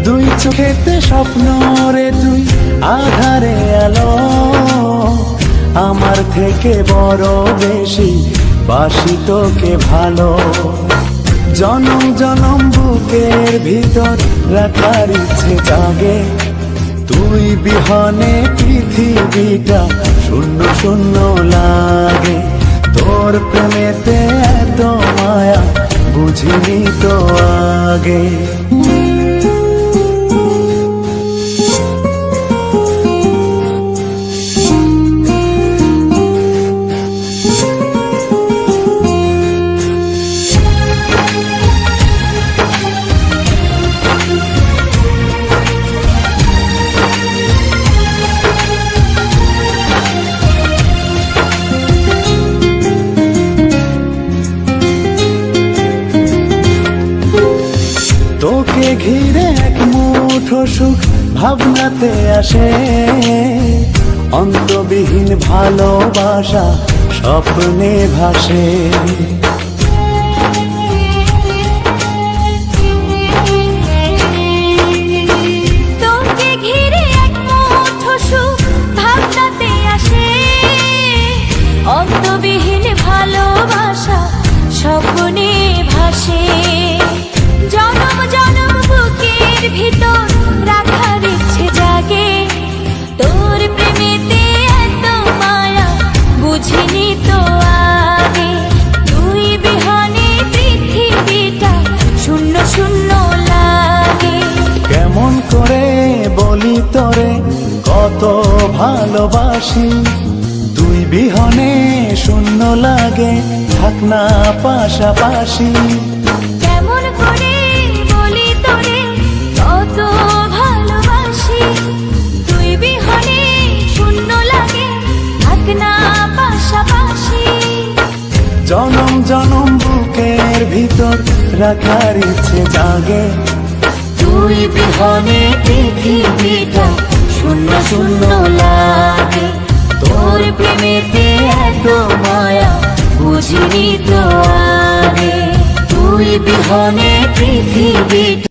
দুই চোখেতে স্বপ্ন রে তুই আধারে আলো, আমার থেকে বড় বেশি বাসি তোকে ভালো। জনম জনম বুকের ভিতর রাখার ইচ্ছে জাগে, তুই বিহনে পৃথিবীটা শূন্য শূন্য লাগে। তোর প্রেমেতে এত মায়া বুঝিনি তো আগে। তোকে ঘিরে এক মুঠো সুখ ভাবনাতে আসে, অন্তবিহীন ভালোবাসা স্বপ্নে ভাসে। তোকে ঘিরে এক মুঠো সুখ ভাবনাতে আসে, অন্তবিহীন ভালোবাসা স্বপ্নে ভাসে। জনম জনম বুকের ভিতর রাখার ইচ্ছে জাগে, তোর প্রেমেতে এত মায়া বুঝিনি তো আগে। তুই বিহনে পৃথিবীটা শূন্য শূন্য লাগে। কেমন করে বলি তোরে কত ভালোবাসি, তুই বিহনে শূন্য লাগে থাক না পাশাপাশি। কেমন করে বলি তোরে কত ভালোবাসি, তুই বিহনে শূন্য লাগে থাক না পাশাপাশি। জনম জনম বুকের ভিতর রাখার ইচ্ছে জাগে, তুই বিহনে পৃথিবীটা শূন্য শূন্য লাগে। তোর প্রেমেতে এত মায়া বুঝিনি তো আগে, তুই বিহনে পৃথিবীটা